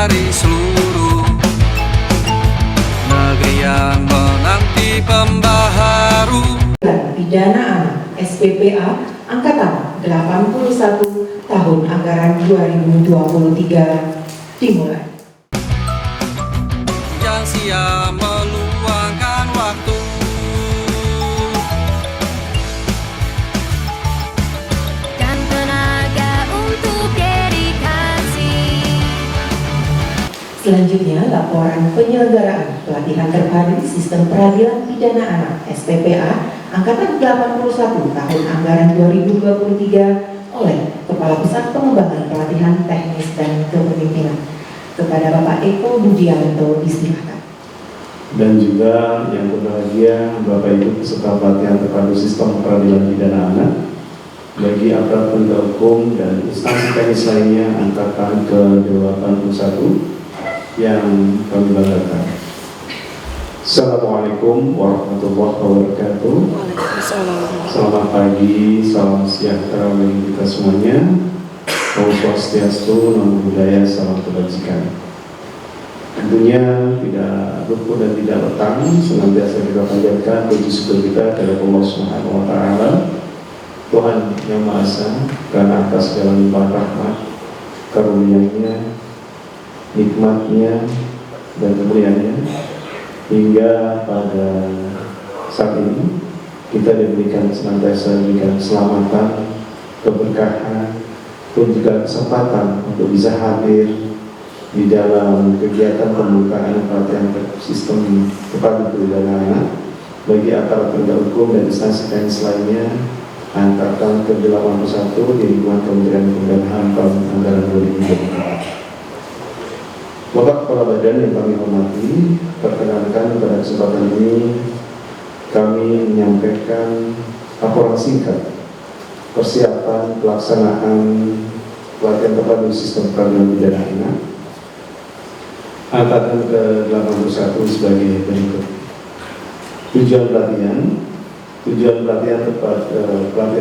dari seluruh negeri yang menanti pembaharu. Pidana Anak SPPA Angkatan 81 tahun anggaran 2023 dimulai. Jangan sia meluangkan waktu, dan tenaga untuk dedikasi. Selanjutnya, laporan penyelenggaraan pelatihan terpadu Sistem Peradilan Pidana Anak SPPA Angkatan 81 tahun anggaran 2023 oleh Kepala Pusat Pengembangan Pelatihan Teknis dan Kepemimpinan. Kepada Bapak Eko Budianto disilakan. Dan juga yang berbahagia Bapak Ibu peserta pelatihan terpadu Sistem Peradilan Pidana Anak bagi aparat penegak hukum dan instansi teknis lainnya angkatan ke-81 yang kami banggakan. Assalamualaikum warahmatullahi wabarakatuh. Selamat pagi, salam sejahtera bagi kita semuanya. Om Swastiastu, Namo Buddhaya, salam kebajikan. Tentunya tidak luput dan tidak letang senantiasa kita panjatkan puji syukur kita kepada Allah Subhanahu wa Ta'ala, Tuhan yang Maha Esa, karena atas segala limpahan rahmat, karunia-Nya, nikmat-Nya, dan kemuliaan-Nya, hingga pada saat ini kita diberikan senantiasa diberikan keselamatan, keberkahan, pun juga kesempatan untuk bisa hadir di dalam kegiatan pembukaan pelatihan sistem terpadu pidana anak bagi aparat penegak hukum dan instansi teknis lainnya angkatan ke-81 di lingkungan Kementerian Hukum dan HAM tahun anggaran 2024. Bapak Kepala Badan yang kami hormati, perkenankan pada kesempatan ini kami menyampaikan laporan singkat persiapan pelaksanaan pelatihan terpadu Sistem Peradilan Pidana Anak angkatan ke-81 sebagai berikut. Tujuan pelatihan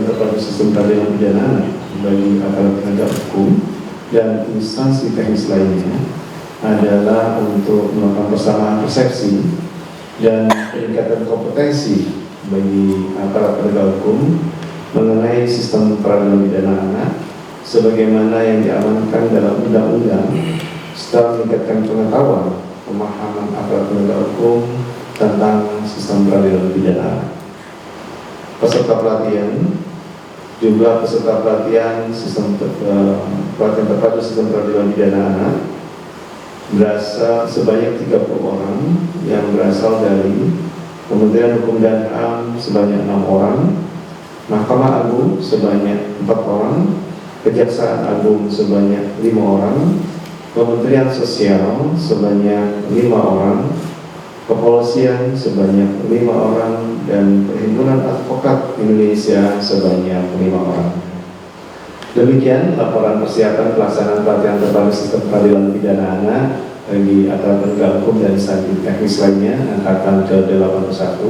terpadu Sistem Peradilan Pidana Anak bagi aparat penegak hukum dan instansi teknis lainnya adalah untuk melakukan persamaan persepsi dan peningkatan kompetensi bagi aparat penegak hukum mengenai sistem peradilan pidana anak sebagaimana yang diamankan dalam undang-undang serta meningkatkan pengetahuan pemahaman aparat penegak hukum tentang sistem peradilan pidana anak. Peserta pelatihan, jumlah peserta pelatihan pelatihan terpadu sistem peradilan pidana anak berasal sebanyak 30 orang yang berasal dari Kementerian Hukum dan HAM sebanyak 6 orang, Mahkamah Agung sebanyak 4 orang, Kejaksaan Agung sebanyak 5 orang, Kementerian Sosial sebanyak 5 orang, Kepolisian sebanyak 5 orang, dan Perhimpunan Advokat Indonesia sebanyak 5 orang. Demikian laporan persiapan pelaksanaan pelatihan terpadu Sistem Peradilan Pidana Anak bagi aparat penegak hukum dan instansi teknis lainnya angkatan ke-81.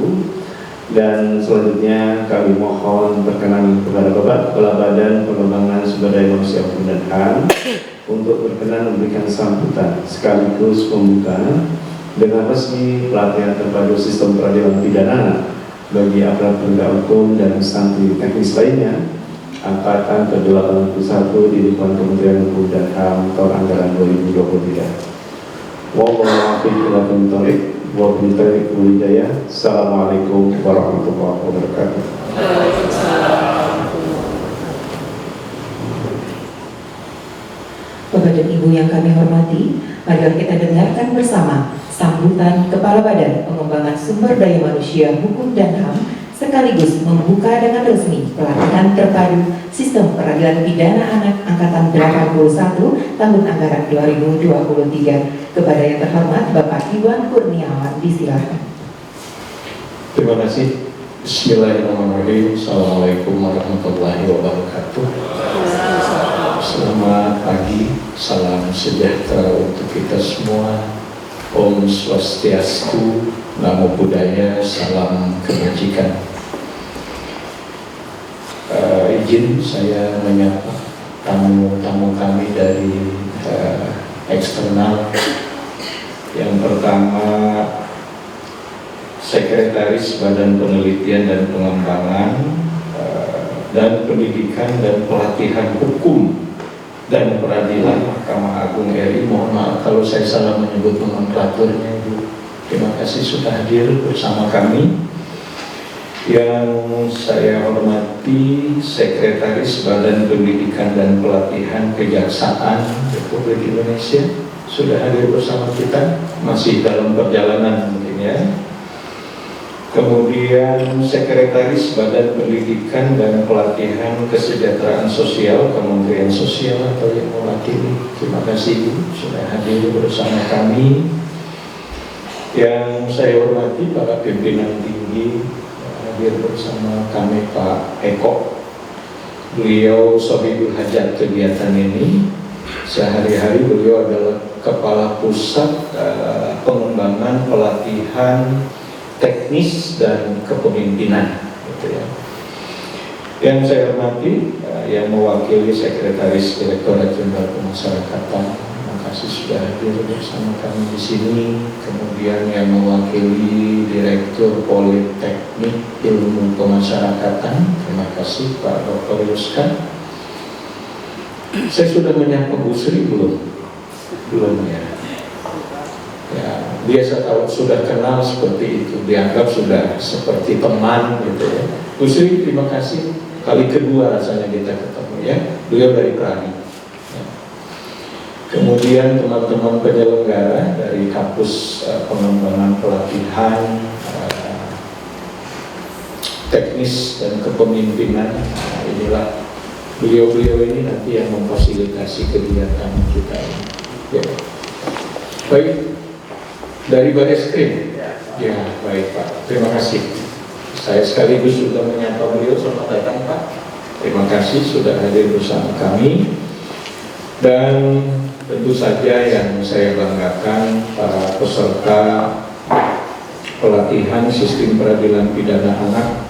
Dan selanjutnya kami mohon berkenan kepada Bapak Kepala Badan Pengembangan Sumber Daya Manusia Hukum dan HAM untuk berkenan memberikan sambutan sekaligus pembukaan dengan resmi pelatihan terpadu Sistem Peradilan Pidana Anak bagi aparat penegak hukum dan instansi teknis lainnya angkatan ke-81 di lingkungan Kementerian Hukum dan HAM tahun anggaran 2023. Assalamualaikum warahmatullahi wabarakatuh. Bapak dan Ibu yang kami hormati, mari kita dengarkan bersama sambutan Kepala Badan Pengembangan Sumber Daya Manusia Hukum dan HAM sekaligus membuka dengan resmi pelatihan terpadu Sistem Peradilan Pidana Anak Angkatan 81 tahun anggaran 2023. Kepada yang terhormat Bapak Iwan Kurniawan disilakan. Terima kasih. Bismillahirrahmanirrahim. Assalamualaikum warahmatullahi wabarakatuh. Selamat pagi, salam sejahtera untuk kita semua. Om Swastiastu, Namo Buddhaya, salam kebajikan. Izin saya menyapa tamu-tamu kami dari eksternal. Yang pertama, Sekretaris Badan Penelitian dan Pengembangan dan Pendidikan dan Pelatihan Hukum dan Peradilan Mahkamah Agung RI. Mohon maaf kalau saya salah menyebut nomenklaturnya, Ibu. Terima kasih sudah hadir bersama kami. Yang saya hormati Sekretaris Badan Pendidikan dan Pelatihan Kejaksaan Republik Indonesia sudah hadir bersama kita, masih dalam perjalanan mungkin ya. Kemudian Sekretaris Badan Pendidikan dan Pelatihan Kesejahteraan Sosial Kementerian Sosial atau yang mewakili, terima kasih Ibu sudah hadir bersama kami. Yang saya hormati para pimpinan tinggi hadir bersama kami, Pak Eko. Beliau sohibul hajat kegiatan ini. Sehari-hari beliau adalah Kepala Pusat Pengembangan Pelatihan Teknis dan Kepemimpinan, gitu ya. Yang saya hormati yang mewakili Sekretaris Direktorat Jenderal Pemasyarakatan, terima kasih sudah hadir bersama kami di sini. Kemudian yang mewakili Direktur Politeknik Ilmu Pemasyarakatan, terima kasih Pak Dr. Yuska. Saya sudah menyapa Bu Sri belum? Belum ya. Ya, biasa kalau sudah kenal seperti itu, dianggap sudah seperti teman gitu ya. Bu Sri, terima kasih. Kali kedua rasanya kita ketemu ya. Beliau dari Pradi. Ya. Kemudian teman-teman penyelenggara dari Kampus Pengembangan Pelatihan Teknis dan Kepemimpinan. Nah, inilah beliau-beliau ini nanti yang memfasilitasi kegiatan kita ini. Ya. Baik. Dari Bareskrim, ya baik Pak, terima kasih. Saya sekaligus sudah menyapa beliau, selamat datang Pak. Terima kasih sudah hadir bersama kami. Dan tentu saja yang saya banggakan para peserta pelatihan sistem peradilan pidana anak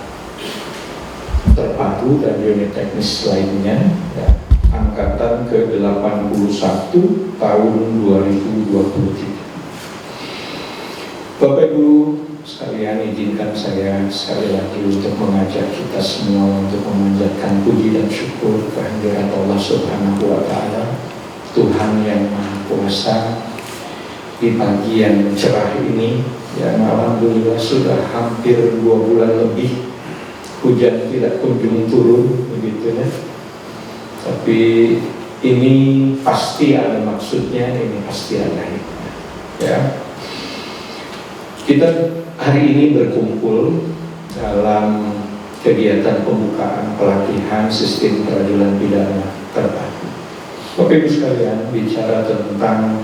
terpadu dan unit teknis lainnya, ya, angkatan ke-81 tahun 2023. Bapak Ibu sekalian, izinkan saya sekali lagi untuk mengajak kita semua untuk memanjatkan puji dan syukur kehadirat Allah Subhanahu wa Ta'ala, Tuhan yang Maha Kuasa. Di pagi yang cerah ini, yang alhamdulillah sudah hampir 2 bulan lebih hujan tidak kunjung turun, begitu ya. Tapi ini pasti ada maksudnya, ini pasti ada hikmah. Ya. Kita hari ini berkumpul dalam kegiatan pembukaan pelatihan sistem peradilan pidana terpadu. Bapak Ibu sekalian, bicara tentang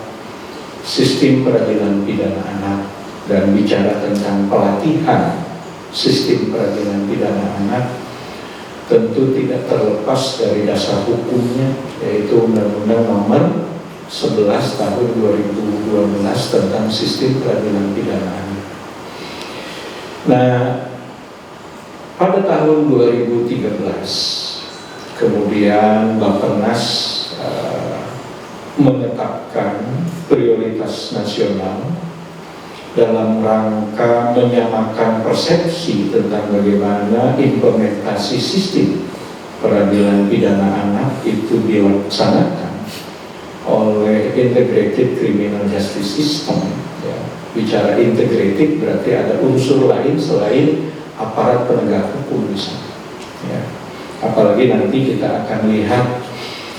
sistem peradilan pidana anak dan bicara tentang pelatihan sistem peradilan pidana anak tentu tidak terlepas dari dasar hukumnya, yaitu Undang-Undang Nomor 11 Tahun 2012 tentang sistem peradilan pidana anak. Nah, pada tahun 2013 kemudian Bappenas menetapkan prioritas nasional dalam rangka menyamakan persepsi tentang bagaimana implementasi sistem peradilan pidana anak itu dilaksanakan oleh Integrated Criminal Justice System. Ya. Bicara integrated berarti ada unsur lain selain aparat penegak hukum di sana. Ya. Apalagi nanti kita akan lihat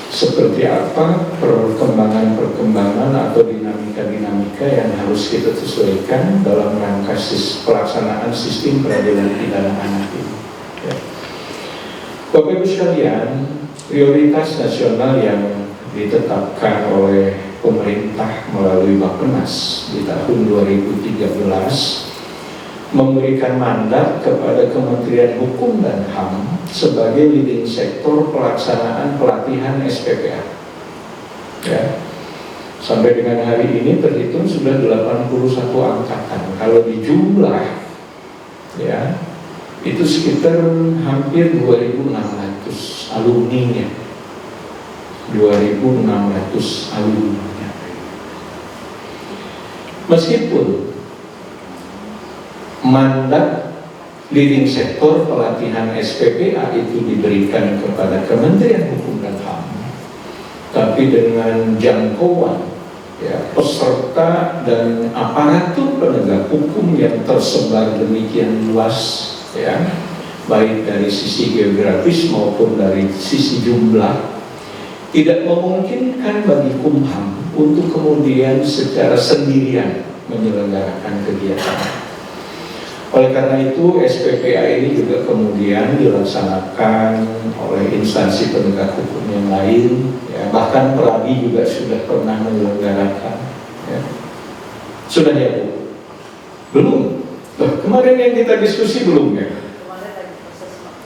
seperti apa perkembangan atau dinamika yang harus kita sesuaikan dalam rangka pelaksanaan sistem peradilan pidana anak ini. Ya. Bapak Ibu sekalian, prioritas nasional yang ditetapkan oleh pemerintah melalui Bappenas di tahun 2013 memberikan mandat kepada Kementerian Hukum dan HAM sebagai leading sektor pelaksanaan pelatihan SPPA. Ya. Sampai dengan hari ini terhitung sudah 81 angkatan. Kalau dijumlah, ya, itu sekitar hampir 2.600 alumninya. 2.600 alumni. Meskipun mandat leading sektor pelatihan SPPA itu diberikan kepada Kementerian Hukum dan HAM, tapi dengan jangkauan peserta dan aparatur penegak hukum yang tersebar demikian luas, baik dari sisi geografis maupun dari sisi jumlah, tidak memungkinkan bagi Kumham untuk kemudian secara sendirian menyelenggarakan kegiatan. Oleh karena itu, SPPA ini juga kemudian dilaksanakan oleh instansi penegak hukum yang lain, bahkan Peradi juga sudah pernah menyelenggarakan. Sudah ya Bu? Belum? Kemarin yang kita diskusi belum ya?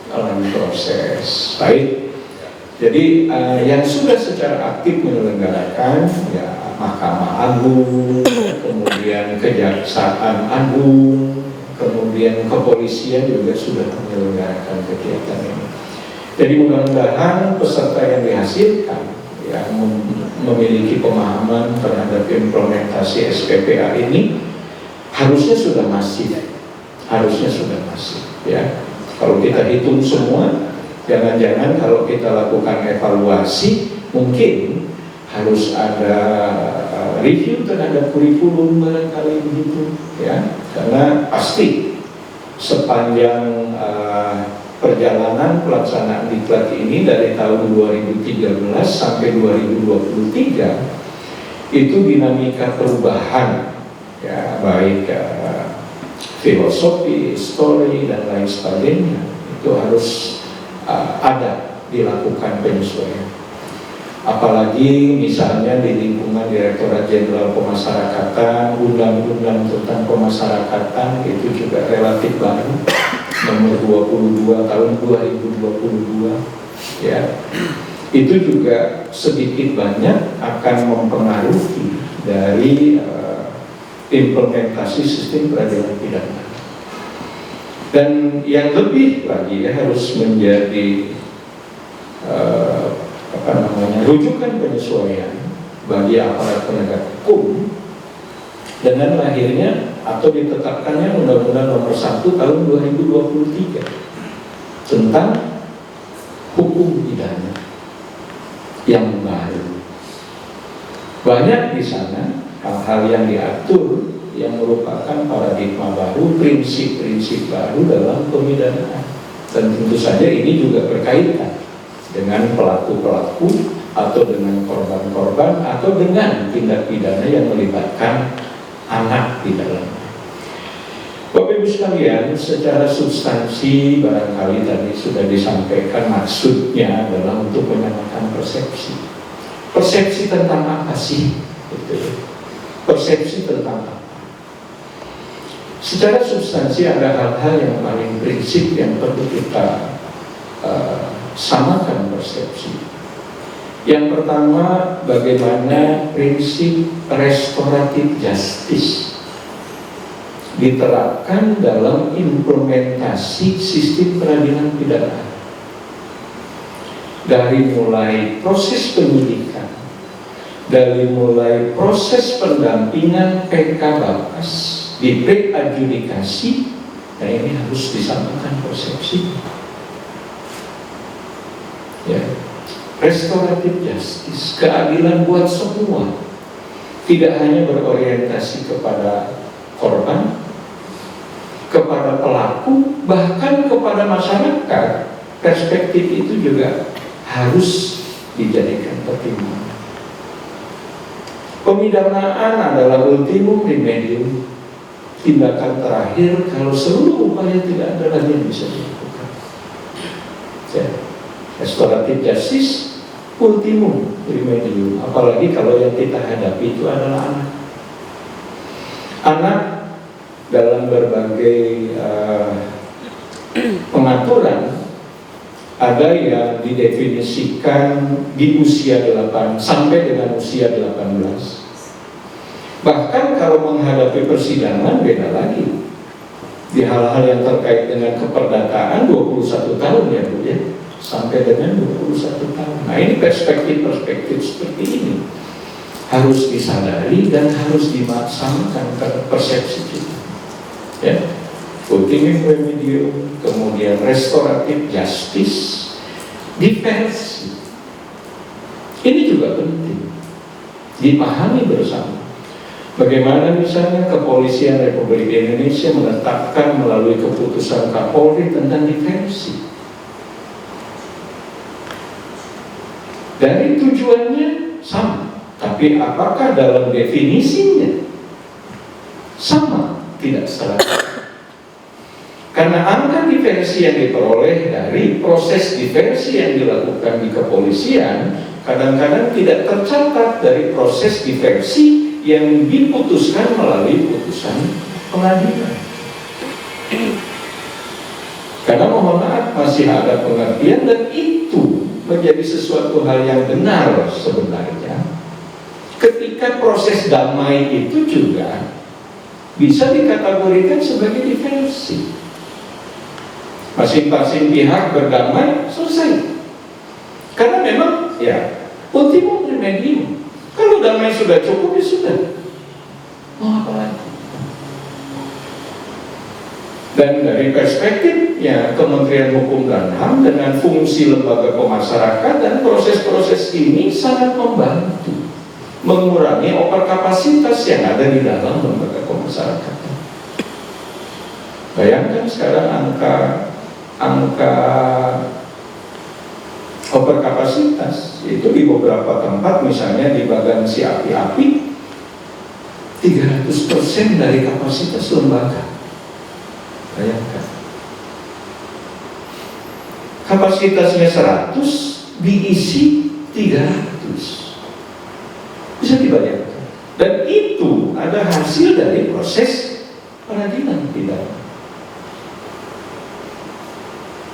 Dalam proses. Baik. Jadi yang sudah secara aktif menyelenggarakan Mahkamah Agung, kemudian Kejaksaan Agung, kemudian kepolisian juga sudah menyelenggarakan kegiatan ini. Jadi mudah-mudahan peserta yang dihasilkan yang memiliki pemahaman terhadap implementasi SPPA ini harusnya sudah masif, ya. Kalau kita hitung semua, jangan-jangan kalau kita lakukan evaluasi, mungkin harus ada review terhadap kurikulum barangkali begitu, ya. Karena pasti sepanjang perjalanan pelaksanaan diklat ini dari tahun 2013 sampai 2023 itu dinamika perubahan, ya, baik filosofi, story dan lain sebagainya itu harus ada dilakukan penyesuaian. Apalagi misalnya di lingkungan Direktorat Jenderal Pemasyarakatan, undang-undang tentang pemasyarakatan itu juga relatif baru, nomor 22 tahun 2022, ya. Itu juga sedikit banyak akan mempengaruhi dari implementasi sistem peradilan pidana. Dan yang lebih lagi harus menjadi rujukan penyesuaian bagi aparat penegak hukum dengan lahirnya atau ditetapkannya Undang-Undang Nomor 1 Tahun 2023 tentang hukum pidana yang baru. Banyak di sana hal-hal yang diatur yang merupakan paradigma baru, prinsip-prinsip baru dalam pemidanaan. Dan tentu saja ini juga berkaitan dengan pelaku-pelaku atau dengan korban-korban atau dengan tindak pidana yang melibatkan anak di dalamnya. Bapak Ibu sekalian, secara substansi barangkali tadi sudah disampaikan, maksudnya adalah untuk menyamakan persepsi. Persepsi tentang apa sih? Persepsi tentang apa? Secara substansi ada hal-hal yang paling prinsip yang perlu kita samakan persepsi. Yang pertama, bagaimana prinsip restoratif justice diterapkan dalam implementasi sistem peradilan pidana. Dari mulai proses penyidikan, dari mulai proses pendampingan PK Bapas di pre-adjudikasi, nah ini harus disamakan persepsi. Ya. Restoratif justice, keadilan buat semua, tidak hanya berorientasi kepada korban, kepada pelaku, bahkan kepada masyarakat. Perspektif itu juga harus dijadikan pertimbangan. Pemidanaan adalah ultimum remedium, tindakan terakhir kalau seluruh upaya tidak ada lagi yang bisa dilakukan. Ya. Restoratif justice ultimum remedium, apalagi kalau yang kita hadapi itu adalah anak. Anak dalam berbagai pengaturan ada yang didefinisikan di usia 8 sampai dengan usia 18. Bahkan kalau menghadapi persidangan beda lagi. Di hal-hal yang terkait dengan keperdataan 21 tahun ya Bu ya, sampai dengan 21 tahun. Nah ini perspektif-perspektif seperti ini harus disadari dan harus dimaksanakan ke persepsi kita. Ya, ultimate remedium, kemudian restoratif justice, diversi. Ini juga penting dipahami bersama. Bagaimana misalnya Kepolisian Republik Indonesia menetapkan melalui keputusan Kapolri tentang diversi. Dari tujuannya sama, tapi apakah dalam definisinya sama? Tidak selalu. Karena angka diversi yang diperoleh dari proses diversi yang dilakukan di kepolisian kadang-kadang tidak tercatat dari proses diversi yang diputuskan melalui putusan pengadilan. Karena mohon maaf masih ada pengertian, dan itu menjadi sesuatu hal yang benar sebenarnya ketika proses damai itu juga bisa dikategorikan sebagai diversi. Masing-masing pihak berdamai, selesai. Karena memang ya ultimum remedium. Kalau damai sudah cukup, ya sudah. Mau apa lagi? Dan dari perspektifnya Kementerian Hukum dan HAM dengan fungsi lembaga pemasyarakatan, proses-proses ini sangat membantu mengurangi overkapasitas yang ada di dalam lembaga pemasyarakatan. Bayangkan sekarang angka overkapasitas itu di beberapa tempat, misalnya di Bagansi Api-Api 300% dari kapasitas lembaga. Bayangkan, kapasitasnya 100 diisi 300, bisa dibayangkan. Dan itu ada hasil dari proses peradilan pidana.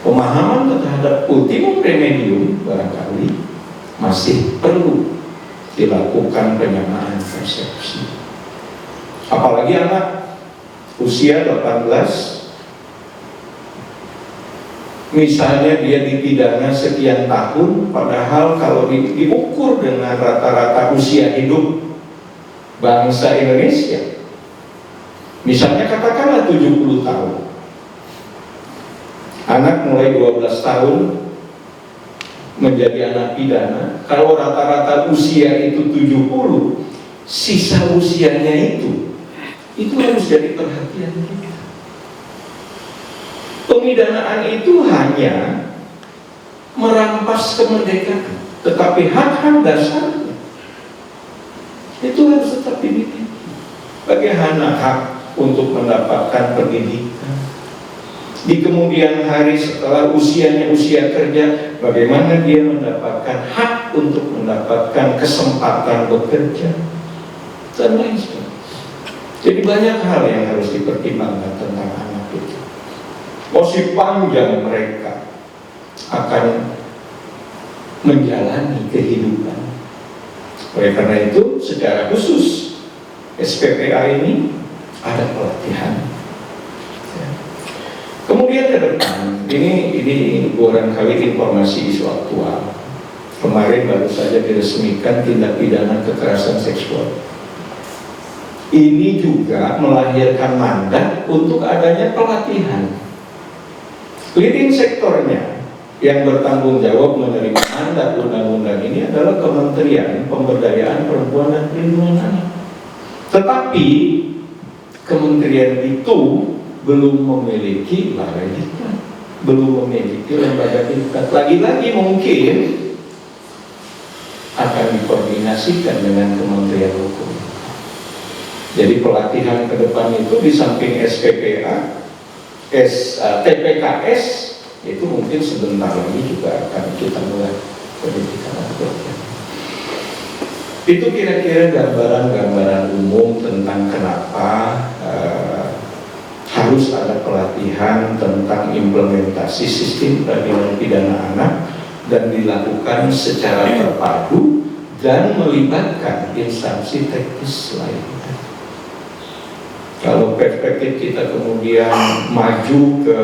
Pemahaman terhadap ultimum remedium barangkali masih perlu dilakukan penyamaan persepsi. Apalagi anak usia 18, misalnya dia dipidana sekian tahun, padahal kalau diukur dengan rata-rata usia hidup bangsa Indonesia, misalnya katakanlah 70 tahun, anak mulai 12 tahun menjadi anak pidana. Kalau rata-rata usia itu 70, sisa usianya itu harus jadi perhatian kita. Pemidanaan itu hanya merampas kemerdekaan, tetapi hak-hak dasarnya itu harus tetap dimiliki. Bagaimana hak untuk mendapatkan pendidikan di kemudian hari setelah usianya usia kerja, bagaimana dia mendapatkan hak untuk mendapatkan kesempatan bekerja dan lain sebagainya. Jadi banyak hal yang harus dipertimbangkan tentang anak itu. Masih panjang mereka akan menjalani kehidupan. Oleh karena itu, secara khusus SPPA ini ada pelatihan. Kemudian ke depan, ini barangkali informasi isu aktual. Kemarin baru saja diresmikan tindak pidana kekerasan seksual. Ini juga melahirkan mandat untuk adanya pelatihan. Leading sektornya yang bertanggung jawab menerima mandat undang-undang ini adalah Kementerian Pemberdayaan Perempuan dan Perlindungan Anak. Tetapi kementerian itu belum memiliki balai diklat, belum memiliki lembaga diklat. Lagi-lagi mungkin akan dikoordinasikan dengan Kementerian Hukum. Jadi pelatihan ke depan itu di samping SPPA, TPKS itu mungkin sebentar lagi juga akan kita mulai pendidikan pelatihan. Itu kira-kira gambaran-gambaran umum tentang kenapa harus ada pelatihan tentang implementasi sistem peradilan pidana anak dan dilakukan secara terpadu dan melibatkan instansi teknis lainnya. Kalau perspektif kita kemudian maju ke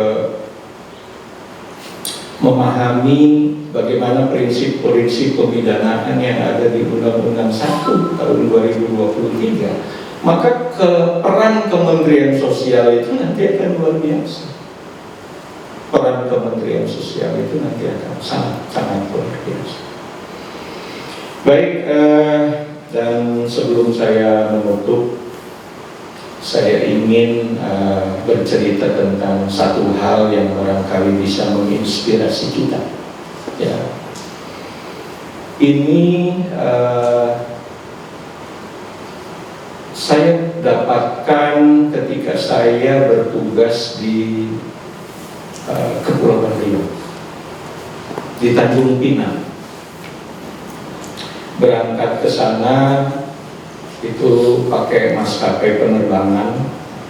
memahami bagaimana prinsip-prinsip pemidanaan yang ada di Undang-Undang 1 tahun 2023, maka peran Kementerian Sosial itu nanti akan luar biasa. Peran Kementerian Sosial itu nanti akan sangat luar biasa. Baik, dan sebelum saya menutup, saya ingin bercerita tentang satu hal yang barangkali bisa menginspirasi kita. Ya, ini saya dapatkan ketika saya bertugas di Kepulauan Riau, di Tanjung Pinang. Berangkat ke sana itu pakai maskapai penerbangan,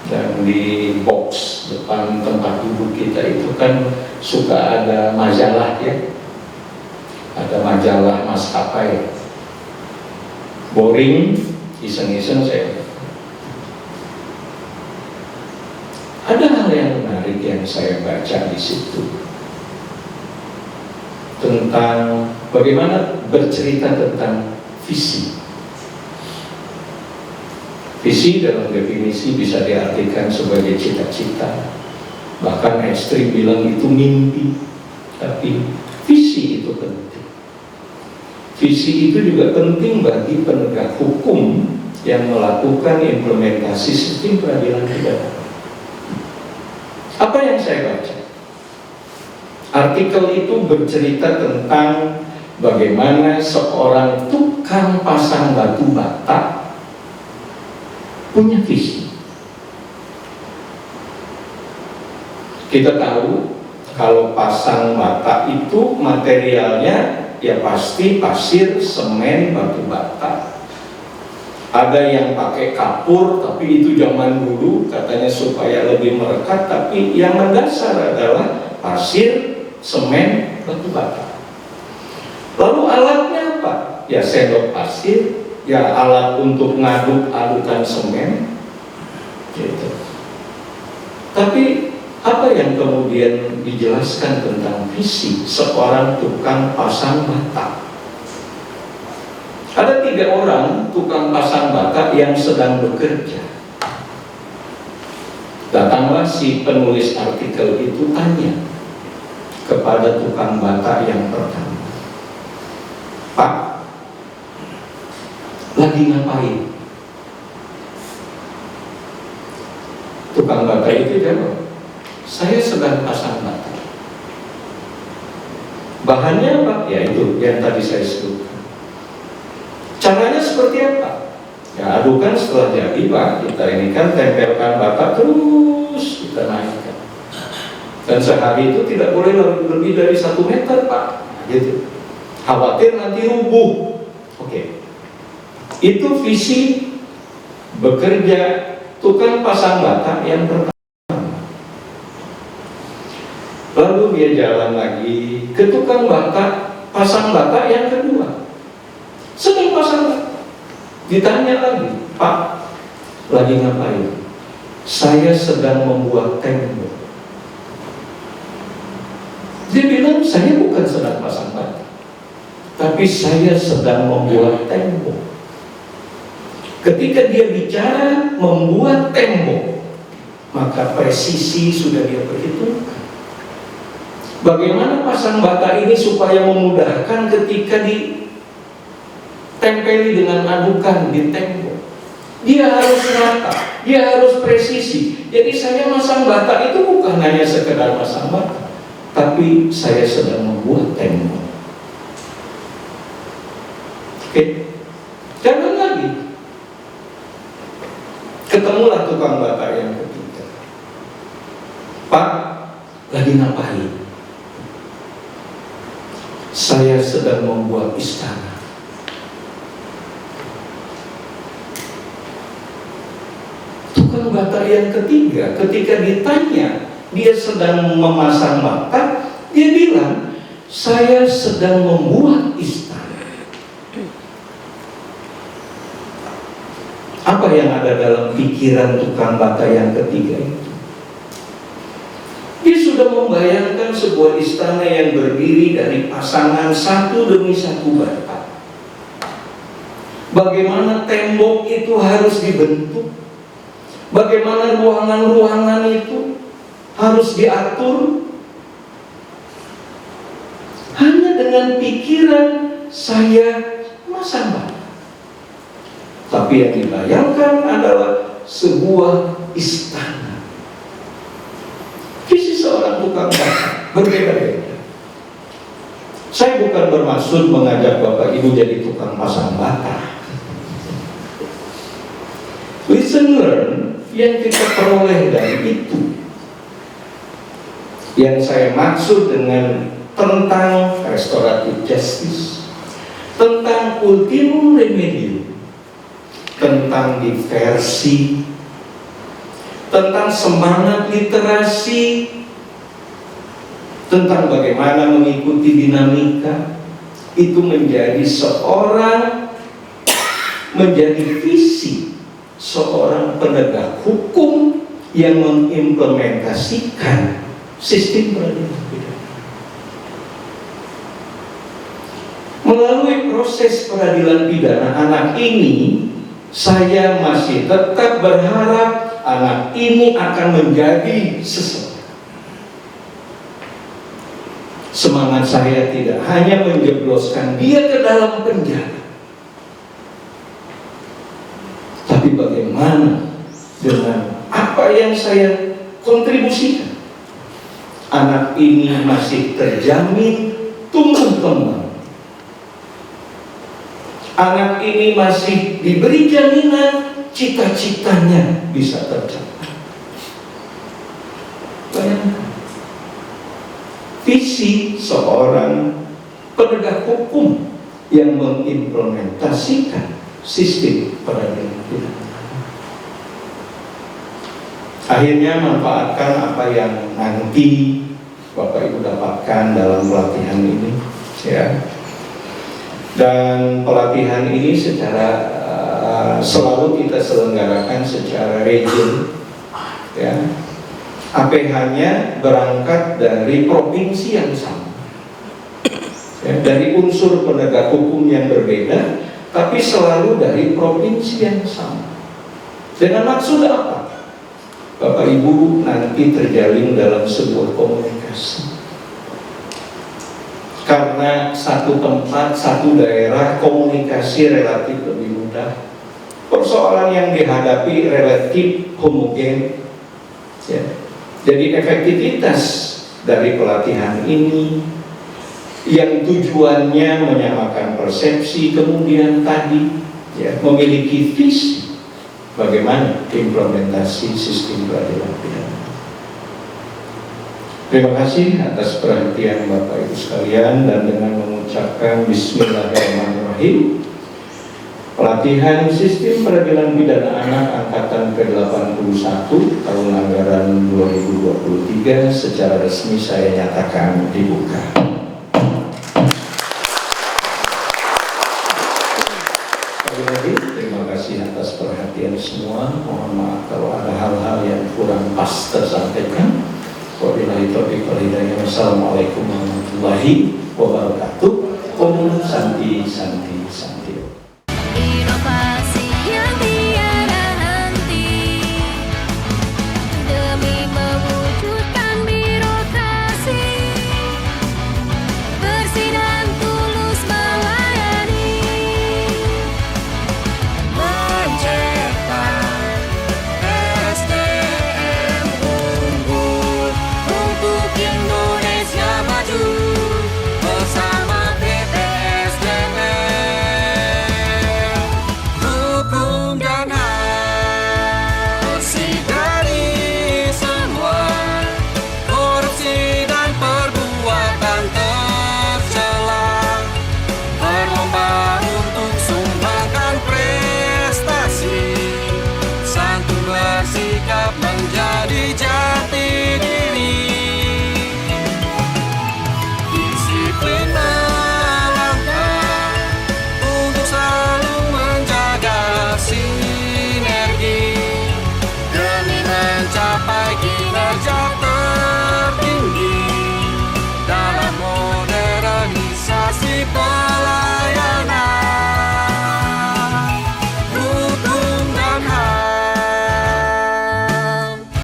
dan di box depan tempat duduk kita itu kan suka ada majalah ya, ada majalah maskapai. Boring, iseng-iseng saya. Ada hal yang menarik yang saya baca di situ tentang bagaimana bercerita tentang visi. Visi dalam definisi bisa diartikan sebagai cita-cita, bahkan ekstrim bilang itu mimpi. Tapi visi itu penting. Visi itu juga penting bagi penegak hukum yang melakukan implementasi sistem peradilan pidana. Apa yang saya baca? Artikel itu bercerita tentang bagaimana seorang tukang pasang batu bata punya visi. Kita tahu kalau pasang bata itu materialnya ya pasti pasir, semen, batu bata. Ada yang pakai kapur, tapi itu zaman dulu katanya supaya lebih merekat, tapi yang mendasar adalah pasir, semen, batu bata. Lalu alatnya apa? Ya sendok pasir, ya alat untuk ngaduk-adukan semen, gitu. Tapi apa yang kemudian dijelaskan tentang visi seorang tukang pasang bata? Ada 3 orang tukang pasang bata yang sedang bekerja. Datanglah si penulis artikel itu tanya kepada tukang bata yang pertama, "Pak, lagi ngapain?" Tukang bata itu jawab, "Saya sedang pasang bata." Bahannya apa? Ya itu yang tadi saya sebutkan. Caranya seperti apa? Ya adukan setelah jadi Pak, kita ini kan tempelkan bata terus kita naikkan. Dan sehari itu tidak boleh lebih dari 1 meter Pak, gitu. Khawatir nanti rubuh. Oke. Itu visi bekerja tukang pasang bata yang pertama. Lalu dia jalan lagi ke tukang bata pasang bata yang kedua. Sedang pasang bata. Ditanya lagi, "Pak, lagi ngapain?" "Saya sedang membuat tembok." Dia bilang, "Saya bukan sedang pasang bata, tapi saya sedang membuat tembok." Ketika dia bicara membuat tembok, maka presisi sudah dia perhitungkan. Bagaimana pasang bata ini supaya memudahkan ketika ditempeli dengan adukan di tembok. Dia harus rata, dia harus presisi. Jadi saya masang bata itu bukan hanya sekedar masang bata, tapi saya sedang membuat tembok. Oke, jangan lagi. Ketemulah tukang bata yang ketiga. "Pak, lagi ngapain?" "Saya sedang membuat istana." Tukang bata yang ketiga ketika ditanya dia sedang memasang bata, dia bilang, "Saya sedang membuat istana." Apa yang ada dalam pikiran tukang bata yang ketiga itu? Dia sudah membayangkan membayangkan sebuah istana yang berdiri dari pasangan satu demi satu bata. Bagaimana tembok itu harus dibentuk, bagaimana ruangan-ruangan itu harus diatur. Hanya dengan pikiran saya masang bata. Tapi yang dibayangkan adalah sebuah istana. Visi seorang tukang bata berbeda-beda. Saya bukan bermaksud mengajak Bapak Ibu jadi tukang pasang bata. Listen learn yang kita peroleh dari itu. Yang saya maksud dengan tentang restoratif justice, tentang ultimum remedium, tentang diversi, tentang semangat literasi, tentang bagaimana mengikuti dinamika, itu menjadi visi seorang penegak hukum yang mengimplementasikan sistem peradilan pidana. Melalui proses peradilan pidana anak ini, saya masih tetap berharap anak ini akan menjadi seseorang. Semangat saya tidak hanya menjebloskan dia ke dalam penjara, tapi bagaimana dengan apa yang saya kontribusikan, anak ini masih terjamin tumbuh kembang. Anak ini masih diberi jaminan cita-citanya bisa tercapai. Bayangkan visi seorang penegak hukum yang mengimplementasikan sistem peradilan pidana. Akhirnya manfaatkan apa yang nanti Bapak Ibu dapatkan dalam pelatihan ini, ya. Dan pelatihan ini secara selalu kita selenggarakan secara region, ya. APH-nya berangkat dari provinsi yang sama, ya, dari unsur penegak hukum yang berbeda, tapi selalu dari provinsi yang sama. Dengan maksud apa? Bapak Ibu nanti terjalin dalam sebuah komunikasi. Karena satu tempat, satu daerah, komunikasi relatif lebih mudah. Persoalan yang dihadapi relatif homogen, ya. Jadi efektivitas dari pelatihan ini yang tujuannya menyamakan persepsi, kemudian tadi, ya, memiliki visi bagaimana implementasi sistem peradilan pidana. Terima kasih atas perhatian Bapak Ibu sekalian, dan dengan mengucapkan Bismillahirrahmanirrahim, pelatihan sistem peradilan pidana anak angkatan ke-81 tahun anggaran 2023 secara resmi saya nyatakan dibuka. Sekali lagi terima kasih atas perhatian semua. Mohon maaf kalau ada hal-hal yang kurang pas tersampaikan. Wabillahi taufiq wal hidayah. Wassalamualaikum warahmatullahi wabarakatuh. Om Santi Santi Santi.